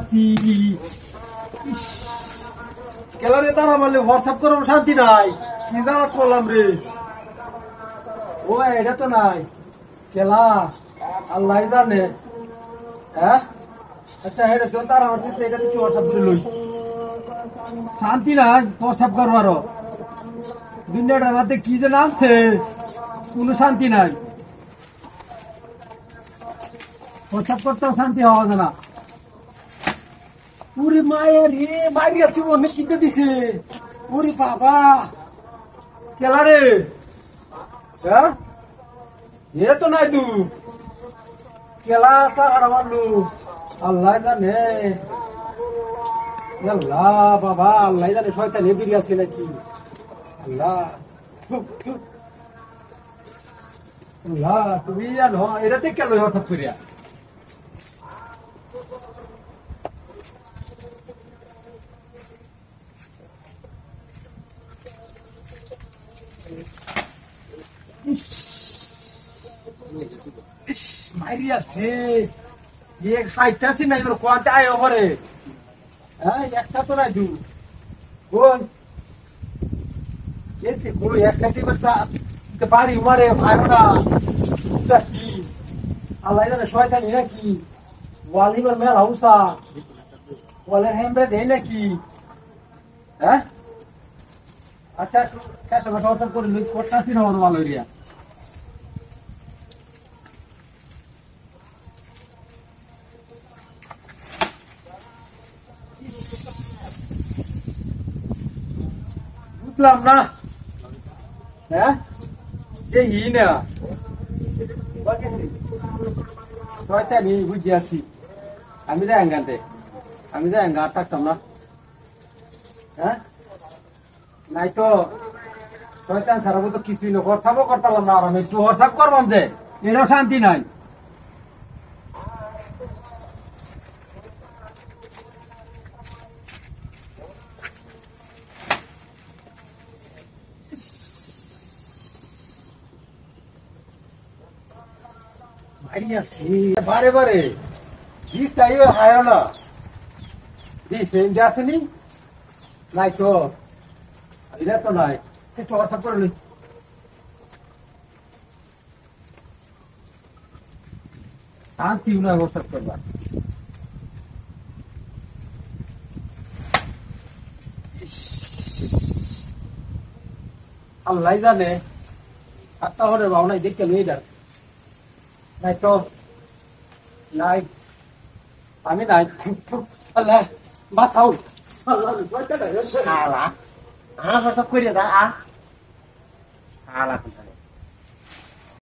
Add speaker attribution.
Speaker 1: নাতি কেলারে তারা বললে হোয়াটসঅ্যাপ করো শান্তি নাই কি জানা করলাম রে ও এটা তো নাই কেলা আল্লাহ জানে হ্যাঁ আচ্ছা এটা তো তারা আমার এটা কিছু হোয়াটসঅ্যাপ করে লই শান্তি নাই হোয়াটসঅ্যাপ করবো আরো দুনিয়াটার মধ্যে কি যে নামছে কোনো শান্তি নাই হোয়াটসঅ্যাপ করতেও শান্তি হওয়া যায় না পুরি মায়ের রে মারি আছি মনে কিনতে দিছে পুরি বাবা কেলা রে হ্যাঁ এ তো নাই তু কেলা তার মারলু আল্লাহ জানে আল্লাহ বাবা আল্লাহ জানে শয়তান এ বেরিয়ে আছে নাকি আল্লাহ আল্লাহ তুমি জানো এটাতে কেন হঠাৎ করিয়া মাইরি আছে খাইতেছি না এবার কোয়ান্টা আয় করে হ্যাঁ একটা তো নাই দু কোন কই একসাথে করতে পারি উমারে ভাইরা কি আল্লাহ জানে শয়তানি নাকি ওয়ালিবার মেলা উসা ওয়ালের হেমরে দেয় নাকি হ্যাঁ আচ্ছা শেষ হবে করে লুজ করতেছি না ভালো এরিয়া বুঝলাম না হ্যাঁ এই না শয়তানি বুঝে আছি আমি যাই গানতে আমি যাই গা থাকতাম না হ্যাঁ নাই তো শয়তান সারা তো কিছুই না হরথাপও করতাম না আর আমি একটু হরথাপ করবাম যে এটাও শান্তি নাই বারে বারে দিস চাইও হায় না দিস এনজা আসেনি নাই তো এটা তো নাই একটু হঠাৎ করে নি শান্তি না হঠাৎ করবা আল্লাহ জানে আর তাহলে ভাবনাই দেখতে নিয়ে যান নাই তো নাই আমি নাই আল্লাহ বাঁচাও আল্লাহ আলা হঠাৎ করে দা আলা